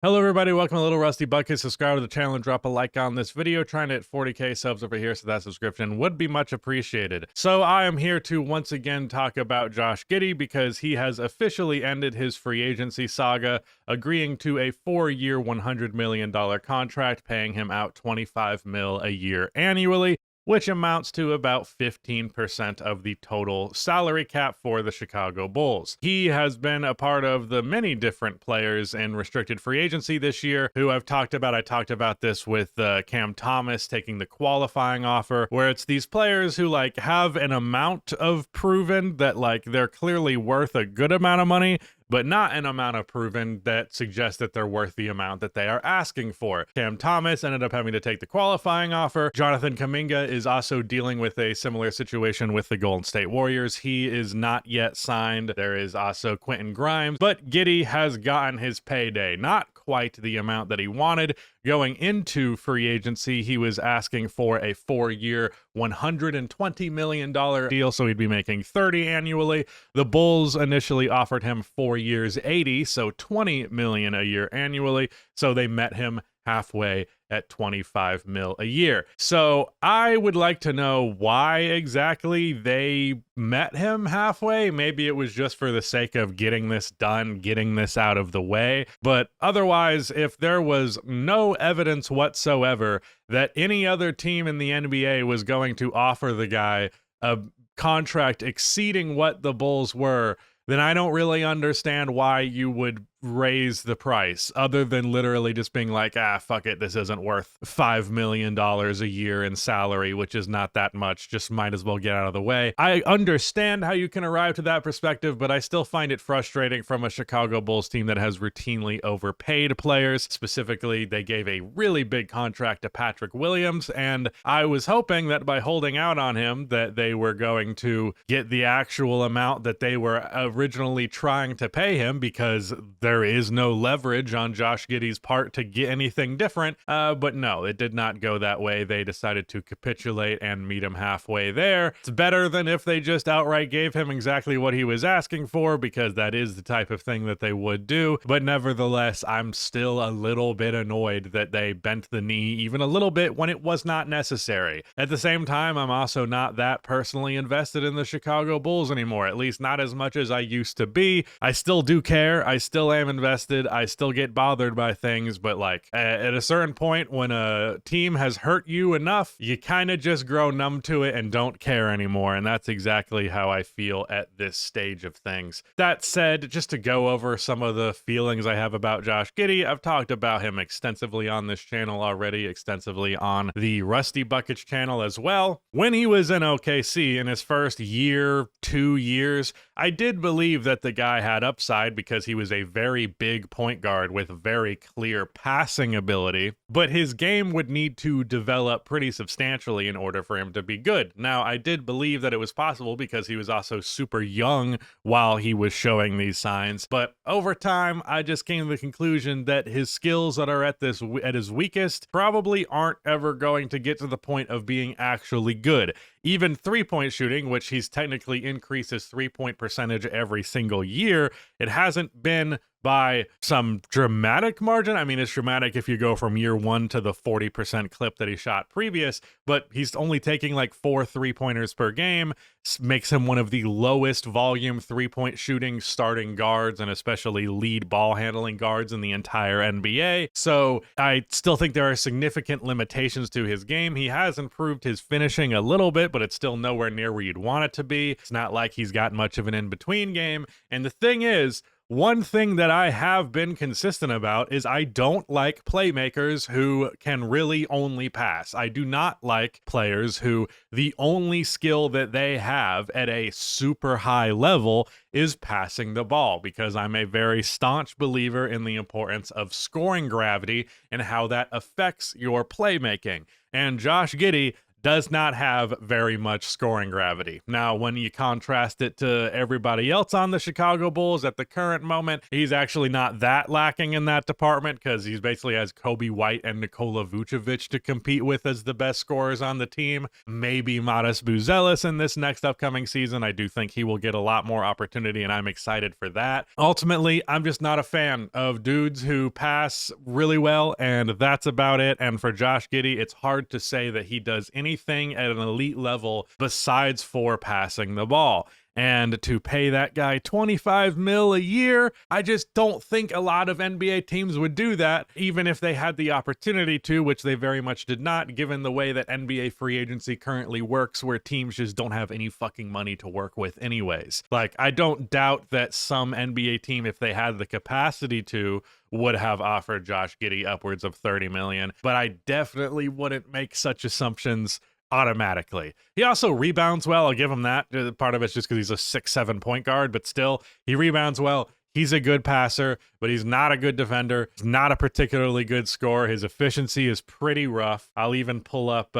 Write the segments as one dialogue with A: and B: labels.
A: Hello everybody, welcome to Little Rusty Bucket. Subscribe to the channel and drop a like on this video. Trying to hit 40k subs over here, so that subscription would be much appreciated. So I am here to once again talk about Josh Giddey because he has officially ended his free agency saga, agreeing to a 4-year, $100 million contract, paying him out $25 million a year annually, which amounts to about 15% of the total salary cap for the Chicago Bulls. He has been a part of the many different players in restricted free agency this year who I've talked about. I talked about this with Cam Thomas taking the qualifying offer, where it's these players who like have an amount of proven that like they're clearly worth a good amount of money, but not an amount of proven that suggests that they're worth the amount that they are asking for. Cam Thomas ended up having to take the qualifying offer. Jonathan Kuminga is also dealing with a similar situation with the Golden State Warriors. He is not yet signed. There is also Quentin Grimes, but Giddey has gotten his payday. Not quite the amount that he wanted. Going into free agency, he was asking for a 4-year, $120 million deal, so he'd be making $30 annually. The Bulls initially offered him 4 years, $80, so $20 million a year annually, so they met him halfway at $25 million a year. So I would like to know why exactly they met him halfway. Maybe it was just for the sake of getting this done, getting this out of the way. But otherwise, if there was no evidence whatsoever that any other team in the NBA was going to offer the guy a contract exceeding what the Bulls were, then I don't really understand why you would raise the price, other than literally just being like, fuck it, this isn't worth $5 million a year in salary, which is not that much, just might as well get out of the way. I understand how you can arrive to that perspective, but I still find it frustrating from a Chicago Bulls team that has routinely overpaid players. Specifically, they gave a really big contract to Patrick Williams, and I was hoping that by holding out on him that they were going to get the actual amount that they were originally trying to pay him, because there is no leverage on Josh Giddey's part to get anything different, but no, it did not go that way. They decided to capitulate and meet him halfway there. It's better than if they just outright gave him exactly what he was asking for, because that is the type of thing that they would do, but nevertheless, I'm still a little bit annoyed that they bent the knee even a little bit when it was not necessary. At the same time, I'm also not that personally invested in the Chicago Bulls anymore, at least not as much as I used to be. I still do care. I still am invested. I still get bothered by things, but like at a certain point when a team has hurt you enough, you kind of just grow numb to it and don't care anymore, and that's exactly how I feel at this stage of things. That said, just to go over some of the feelings I have about Josh Giddey, I've talked about him extensively on this channel already, extensively on the Rusty Buckets channel as well. When he was in OKC in his first year, 2 years, I did believe that the guy had upside because he was a very big point guard with very clear passing ability, but his game would need to develop pretty substantially in order for him to be good. Now, I did believe that it was possible because he was also super young while he was showing these signs, but over time, I just came to the conclusion that his skills that are at his weakest probably aren't ever going to get to the point of being actually good. Even three-point shooting, which he's technically increased his three-point percentage every single year, it hasn't been by some dramatic margin. I mean, it's dramatic if you go from year one to the 40% clip that he shot previous, but he's only taking like 4 3-pointers per game, makes him one of the lowest volume three-point shooting starting guards, and especially lead ball handling guards in the entire NBA. So I still think there are significant limitations to his game. He has improved his finishing a little bit, but it's still nowhere near where you'd want it to be. It's not like he's got much of an in-between game. And the thing is, one thing that I have been consistent about is I don't like playmakers who can really only pass. I do not like players who the only skill that they have at a super high level is passing the ball, because I'm a very staunch believer in the importance of scoring gravity and how that affects your playmaking. And Josh Giddey does not have very much scoring gravity. Now, when you contrast it to everybody else on the Chicago Bulls at the current moment, he's actually not that lacking in that department because he basically has Kobe White and Nikola Vucevic to compete with as the best scorers on the team. Maybe Modest Buzelis in this next upcoming season. I do think he will get a lot more opportunity, and I'm excited for that. Ultimately, I'm just not a fan of dudes who pass really well, and that's about it. And for Josh Giddey, it's hard to say that he does anything at an elite level besides for passing the ball. And to pay that guy $25 million a year, I just don't think a lot of NBA teams would do that, even if they had the opportunity to, which they very much did not, given the way that NBA free agency currently works, where teams just don't have any fucking money to work with anyways. Like, I don't doubt that some NBA team, if they had the capacity to, would have offered Josh Giddey upwards of $30 million, but I definitely wouldn't make such assumptions automatically. He also rebounds well. I'll give him that. Part of it's just because he's a 6'7" point guard, but still, he rebounds well. He's a good passer, but he's not a good defender. He's not a particularly good scorer. His efficiency is pretty rough. I'll even pull up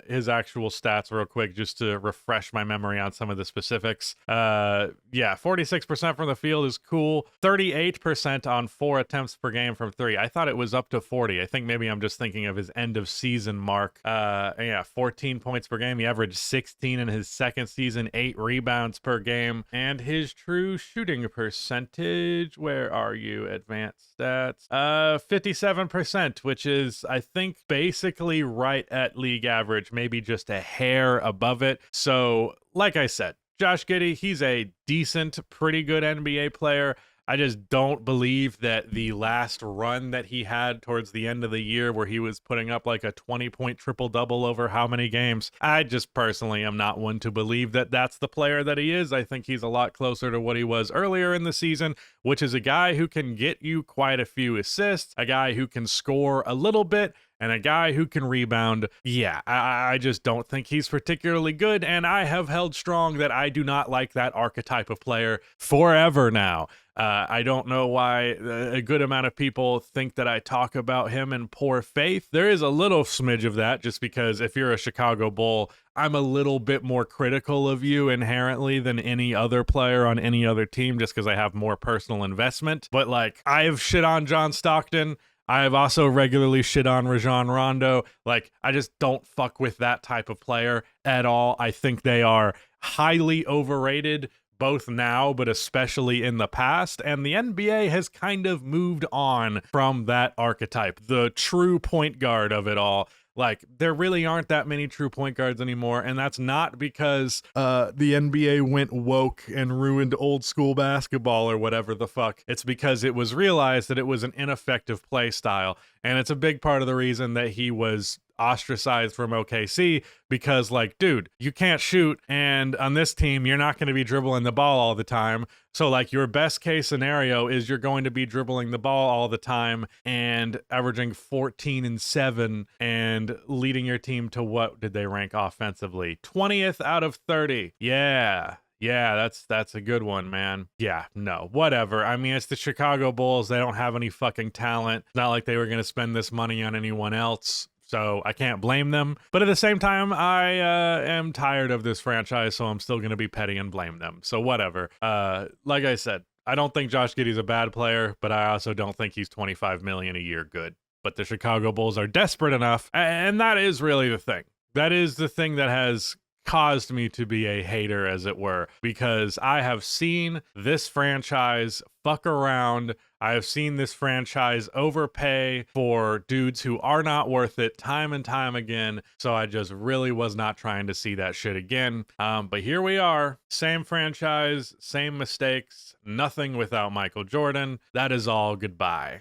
A: his actual stats real quick just to refresh my memory on some of the specifics. Yeah, 46% from the field is cool. 38% on 4 attempts per game from 3. I thought it was up to 40. I think maybe I'm just thinking of his end of season mark. Yeah, 14 points per game. He averaged 16 in his second season, 8 rebounds per game. And his true shooting percentage, where are you? Advanced stats, 57%, which is, I think, basically right at league average, maybe just a hair above it. So like I said, Josh Giddey, he's a decent, pretty good NBA player. I just don't believe that the last run that he had towards the end of the year, where he was putting up like a 20-point triple-double over how many games, I just personally am not one to believe that that's the player that he is. I think he's a lot closer to what he was earlier in the season, which is a guy who can get you quite a few assists, a guy who can score a little bit, and a guy who can rebound. Yeah, I just don't think he's particularly good, and I have held strong that I do not like that archetype of player forever now. I don't know why a good amount of people think that I talk about him in poor faith. There is a little smidge of that, just because if you're a Chicago Bull, I'm a little bit more critical of you inherently than any other player on any other team, just because I have more personal investment. But like, I've shit on John Stockton. I have also regularly shit on Rajon Rondo. Like, I just don't fuck with that type of player at all. I think they are highly overrated, both now, but especially in the past. And the NBA has kind of moved on from that archetype, the true point guard of it all. Like, there really aren't that many true point guards anymore, and that's not because the NBA went woke and ruined old school basketball or whatever the fuck. It's because it was realized that it was an ineffective play style, and it's a big part of the reason that he was ostracized from OKC, because like, dude, you can't shoot, and on this team you're not going to be dribbling the ball all the time. So like, your best case scenario is you're going to be dribbling the ball all the time and averaging 14 and 7 and leading your team to, what did they rank offensively? 20th out of 30. Yeah, that's a good one, man. Yeah, no, whatever. I mean, it's the Chicago Bulls. They don't have any fucking talent. It's not like they were going to spend this money on anyone else, so I can't blame them. But at the same time, I am tired of this franchise, so I'm still going to be petty and blame them. So whatever. Like I said, I don't think Josh Giddey's a bad player, but I also don't think he's $25 million a year good. But the Chicago Bulls are desperate enough, and that is really the thing. That is the thing that has caused me to be a hater, as it were, because I have seen this franchise fuck around. I have seen this franchise overpay for dudes who are not worth it time and time again. So I just really was not trying to see that shit again. But here we are, same franchise, same mistakes, nothing without Michael Jordan. That is all goodbye.